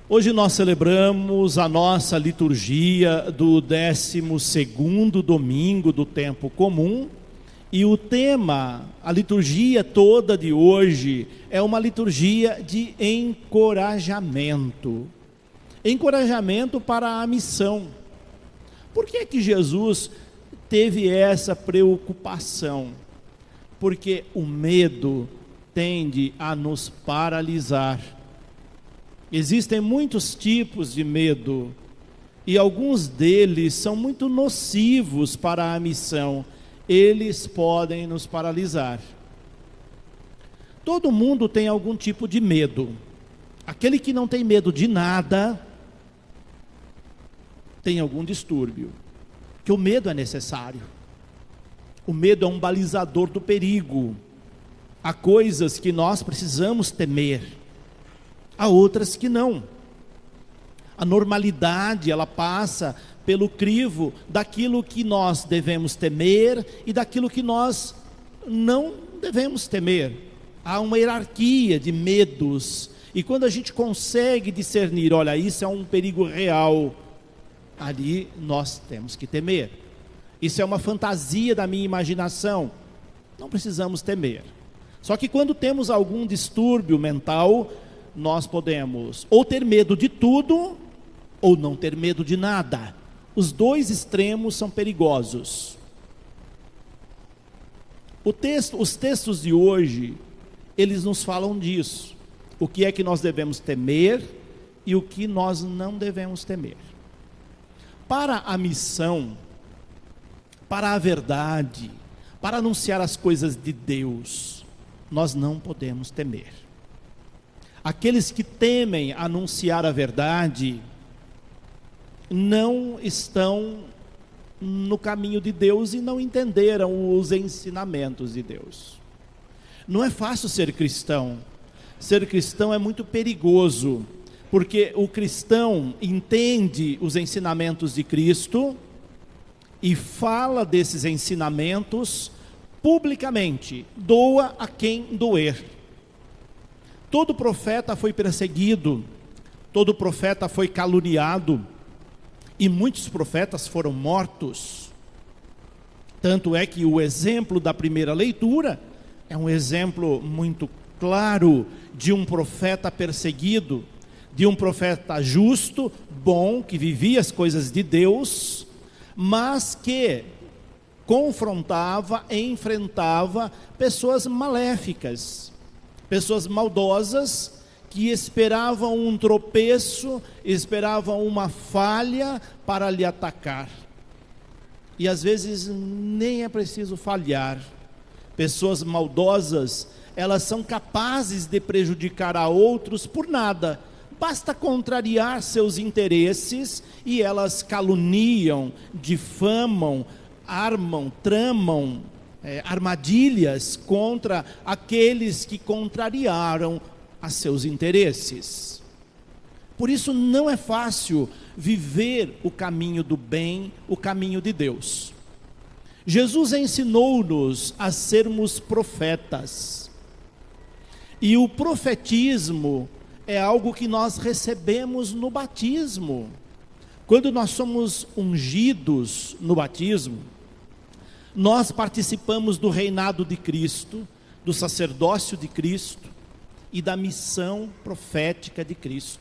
Hoje nós celebramos a nossa liturgia do 12º domingo do tempo comum, e o tema, a liturgia toda de hoje, é uma liturgia de encorajamento. Encorajamento para a missão. Por que que Jesus teve essa preocupação? Porque o medo tende a nos paralisar. Existem muitos tipos de medo, e alguns deles são muito nocivos para a missão. Eles podem nos paralisar. Todo mundo tem algum tipo de medo. Aquele que não tem medo de nada, tem algum distúrbio. Porque o medo é necessário. O medo é um balizador do perigo. Há coisas que nós precisamos temer. Há outras que não. A normalidade, ela passa pelo crivo daquilo que nós devemos temer e daquilo que nós não devemos temer. Há uma hierarquia de medos, e quando a gente consegue discernir, olha, isso é um perigo real, ali nós temos que temer. Isso é uma fantasia da minha imaginação, não precisamos temer. Só que quando temos algum distúrbio mental, nós podemos ou ter medo de tudo, ou não ter medo de nada. Os dois extremos são perigosos. Os textos de hoje, eles nos falam disso. O que é que nós devemos temer e o que nós não devemos temer. Para a missão, para a verdade, para anunciar as coisas de Deus, nós não podemos temer. Aqueles que temem anunciar a verdade não estão no caminho de Deus e não entenderam os ensinamentos de Deus. Não é fácil ser cristão. Ser cristão é muito perigoso, porque o cristão entende os ensinamentos de Cristo e fala desses ensinamentos publicamente, doa a quem doer. Todo profeta foi perseguido, todo profeta foi caluniado, e muitos profetas foram mortos. Tanto é que o exemplo da primeira leitura é um exemplo muito claro de um profeta perseguido, de um profeta justo, bom, que vivia as coisas de Deus, mas que confrontava e enfrentava pessoas maléficas, pessoas maldosas, que esperavam um tropeço, esperavam uma falha para lhe atacar. E às vezes nem é preciso falhar. Pessoas maldosas, elas são capazes de prejudicar a outros por nada. Basta contrariar seus interesses e elas caluniam, difamam, armam, tramam armadilhas contra aqueles que contrariaram a seus interesses. Por isso não é fácil viver o caminho do bem, o caminho de Deus. Jesus ensinou-nos a sermos profetas. E o profetismo é algo que nós recebemos no batismo. Quando nós somos ungidos no batismo, nós participamos do reinado de Cristo, do sacerdócio de Cristo e da missão profética de Cristo.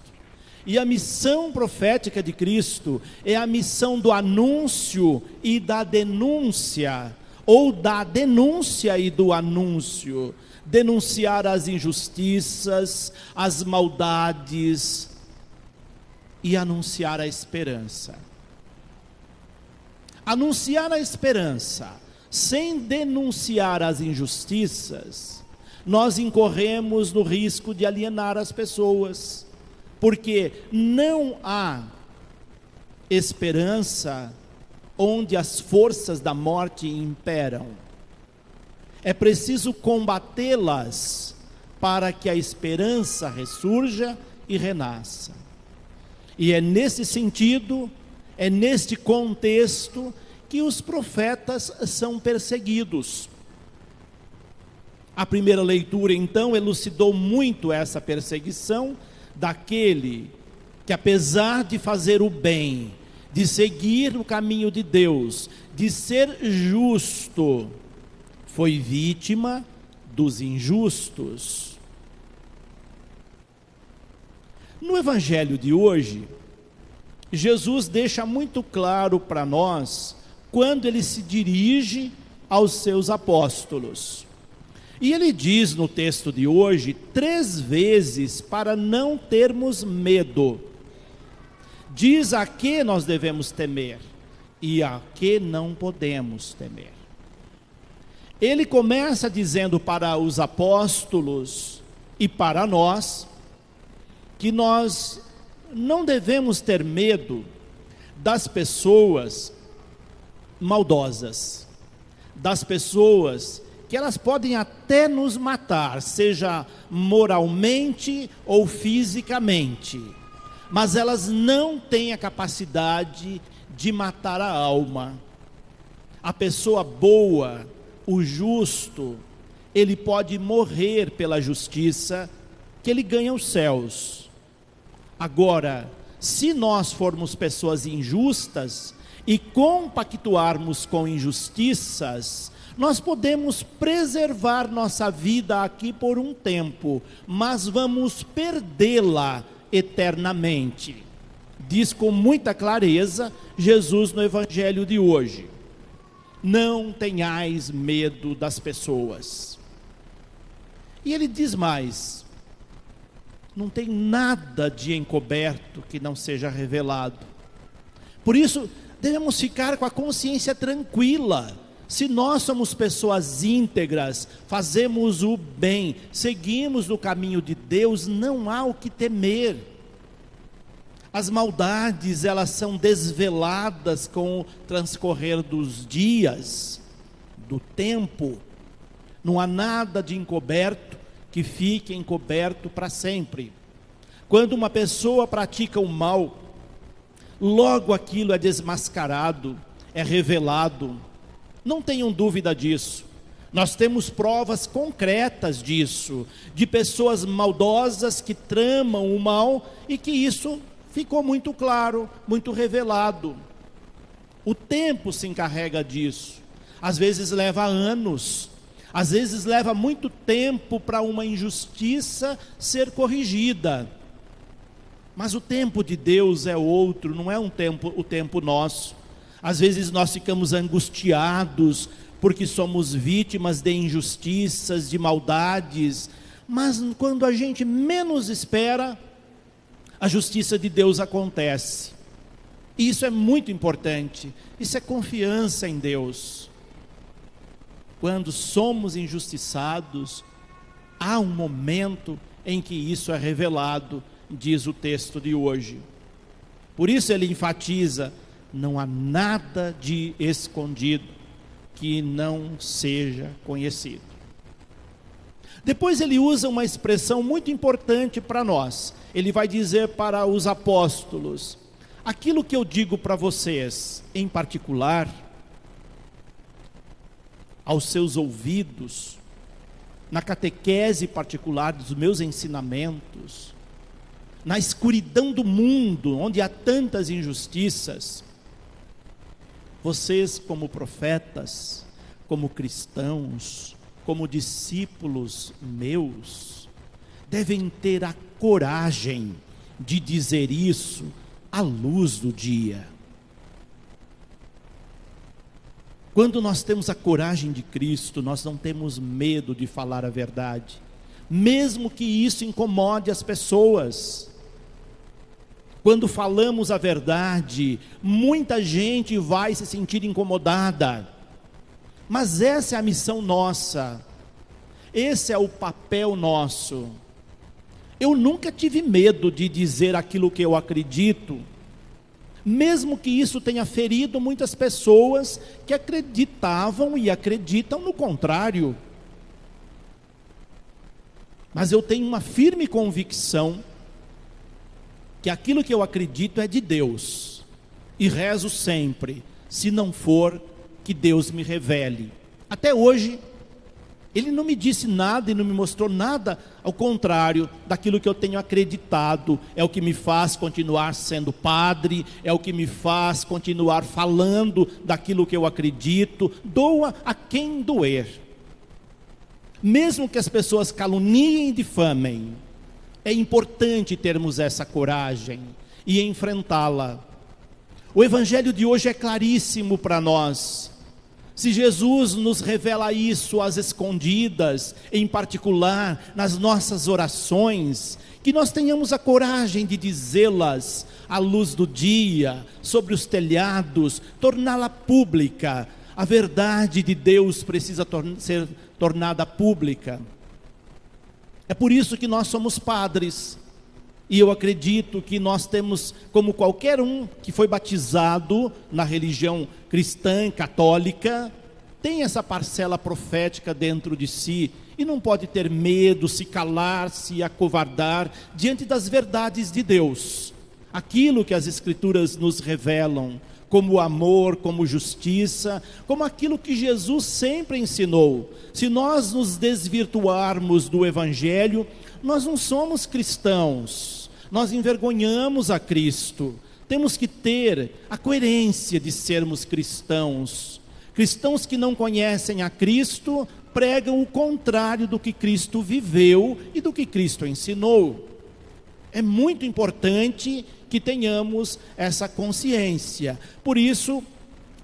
E a missão profética de Cristo é a missão do anúncio e da denúncia, ou da denúncia e do anúncio. Denunciar as injustiças, as maldades e anunciar a esperança. Anunciar a esperança sem denunciar as injustiças, nós incorremos no risco de alienar as pessoas, porque não há esperança onde as forças da morte imperam. É preciso combatê-las para que a esperança ressurja e renasça. E é nesse sentido, é neste contexto que os profetas são perseguidos. A primeira leitura, então, elucidou muito essa perseguição daquele que apesar de fazer o bem, de seguir o caminho de Deus, de ser justo, foi vítima dos injustos. No Evangelho de hoje, Jesus deixa muito claro para nós quando ele se dirige aos seus apóstolos. E ele diz no texto de hoje 3 vezes para não termos medo. Diz a que nós devemos temer e a que não podemos temer. Ele começa dizendo para os apóstolos e para nós que nós não devemos ter medo das pessoas maldosas, das pessoas que elas podem até nos matar, seja moralmente ou fisicamente, mas elas não têm a capacidade de matar a alma. A pessoa boa, o justo, ele pode morrer pela justiça, que ele ganha os céus. Agora, se nós formos pessoas injustas e compactuarmos com injustiças, nós podemos preservar nossa vida aqui por um tempo, mas vamos perdê-la eternamente. Diz com muita clareza Jesus no Evangelho de hoje: não tenhais medo das pessoas. E ele diz mais: não tem nada de encoberto que não seja revelado. Por isso, devemos ficar com a consciência tranquila. Se nós somos pessoas íntegras, fazemos o bem, seguimos no caminho de Deus, não há o que temer. As maldades, elas são desveladas com o transcorrer dos dias, do tempo. Não há nada de encoberto que fique encoberto para sempre. Quando uma pessoa pratica o mal, logo aquilo é desmascarado, é revelado. Não tenham dúvida disso. Nós temos provas concretas disso, de pessoas maldosas que tramam o mal e que isso ficou muito claro, muito revelado. O tempo se encarrega disso. Às vezes leva anos, às vezes leva muito tempo para uma injustiça ser corrigida. Mas o tempo de Deus é outro, não é o tempo nosso. Às vezes nós ficamos angustiados porque somos vítimas de injustiças, de maldades, mas quando a gente menos espera, a justiça de Deus acontece. E isso é muito importante, isso é confiança em Deus. Quando somos injustiçados, há um momento em que isso é revelado, diz o texto de hoje. Por isso ele enfatiza: não há nada de escondido que não seja conhecido. Depois ele usa uma expressão muito importante para nós. Ele vai dizer para os apóstolos: aquilo que eu digo para vocês, em particular, aos seus ouvidos, na catequese particular dos meus ensinamentos, na escuridão do mundo, onde há tantas injustiças, vocês, como profetas, como cristãos, como discípulos meus, devem ter a coragem de dizer isso à luz do dia. Quando nós temos a coragem de Cristo, nós não temos medo de falar a verdade, mesmo que isso incomode as pessoas. Quando falamos a verdade, muita gente vai se sentir incomodada, mas essa é a missão nossa, esse é o papel nosso. Eu nunca tive medo de dizer aquilo que eu acredito, mesmo que isso tenha ferido muitas pessoas que acreditavam e acreditam no contrário. Mas eu tenho uma firme convicção que aquilo que eu acredito é de Deus, e rezo sempre, se não for, que Deus me revele. Até hoje, Ele não me disse nada e não me mostrou nada, ao contrário daquilo que eu tenho acreditado. É o que me faz continuar sendo padre, é o que me faz continuar falando daquilo que eu acredito. Doa a quem doer. Mesmo que as pessoas caluniem e difamem, é importante termos essa coragem e enfrentá-la. O evangelho de hoje é claríssimo para nós. Se Jesus nos revela isso às escondidas, em particular nas nossas orações, que nós tenhamos a coragem de dizê-las à luz do dia, sobre os telhados, torná-la pública. A verdade de Deus precisa ser tornada pública. É por isso que nós somos padres. E eu acredito que nós temos, como qualquer um que foi batizado na religião cristã, católica, tem essa parcela profética dentro de si, e não pode ter medo, se calar, se acovardar, diante das verdades de Deus. Aquilo que as Escrituras nos revelam, como amor, como justiça, como aquilo que Jesus sempre ensinou. Se nós nos desvirtuarmos do Evangelho, nós não somos cristãos, nós envergonhamos a Cristo. Temos que ter a coerência de sermos cristãos. Cristãos que não conhecem a Cristo, pregam o contrário do que Cristo viveu e do que Cristo ensinou. É muito importante que tenhamos essa consciência. Por isso,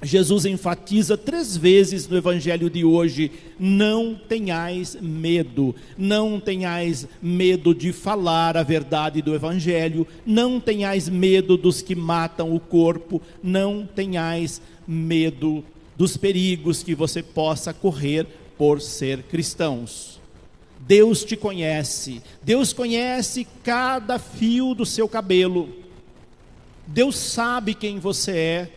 Jesus enfatiza 3 vezes no evangelho de hoje: não tenhais medo. Não tenhais medo de falar a verdade do evangelho, não tenhais medo dos que matam o corpo, não tenhais medo dos perigos que você possa correr por ser cristãos. Deus te conhece, Deus conhece cada fio do seu cabelo, Deus sabe quem você é,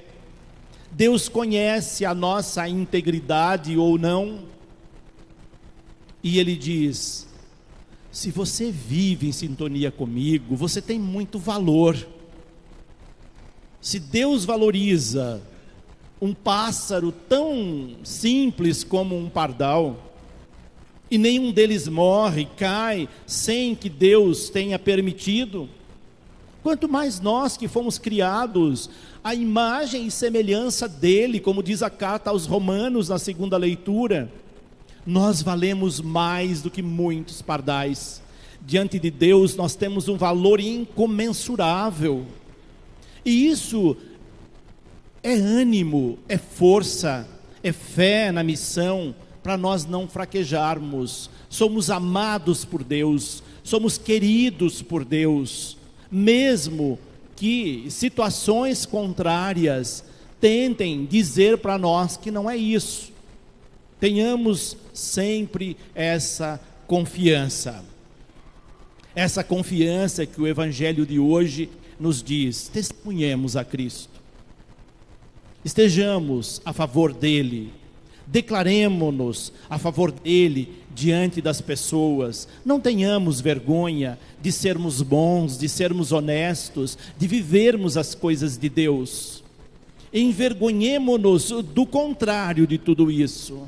Deus conhece a nossa integridade ou não, e Ele diz: se você vive em sintonia comigo, você tem muito valor. Se Deus valoriza um pássaro tão simples como um pardal, e nenhum deles morre, cai, sem que Deus tenha permitido, quanto mais nós que fomos criados à imagem e semelhança dele, como diz a carta aos Romanos na 2ª leitura, nós valemos mais do que muitos pardais. Diante de Deus nós temos um valor incomensurável, e isso é ânimo, é força, é fé na missão, para nós não fraquejarmos. Somos amados por Deus, somos queridos por Deus, mesmo que situações contrárias tentem dizer para nós que não é isso. Tenhamos sempre essa confiança que o evangelho de hoje nos diz: testemunhemos a Cristo, estejamos a favor dele, declaremo-nos a favor dele diante das pessoas, não tenhamos vergonha de sermos bons, de sermos honestos, de vivermos as coisas de Deus. Envergonhemo-nos do contrário de tudo isso.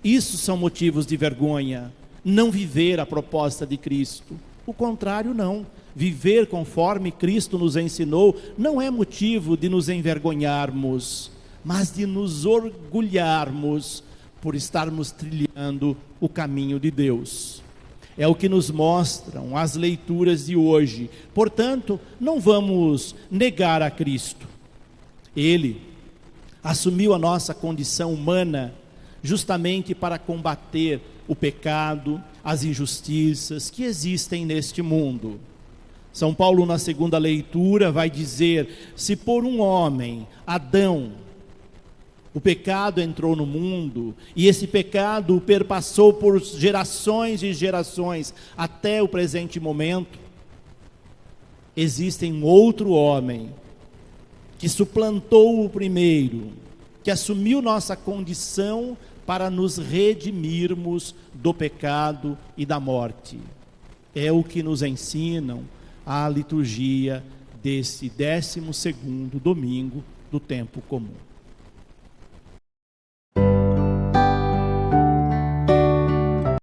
Isso são motivos de vergonha, não viver a proposta de Cristo. O contrário não, viver conforme Cristo nos ensinou não é motivo de nos envergonharmos, mas de nos orgulharmos por estarmos trilhando o caminho de Deus. É o que nos mostram as leituras de hoje. Portanto, não vamos negar a Cristo. Ele assumiu a nossa condição humana justamente para combater o pecado, as injustiças que existem neste mundo. São Paulo, na 2ª leitura, vai dizer: se por um homem, Adão, o pecado entrou no mundo, e esse pecado perpassou por gerações e gerações até o presente momento, existe um outro homem que suplantou o primeiro, que assumiu nossa condição para nos redimirmos do pecado e da morte. É o que nos ensinam a liturgia desse 12º domingo do tempo comum.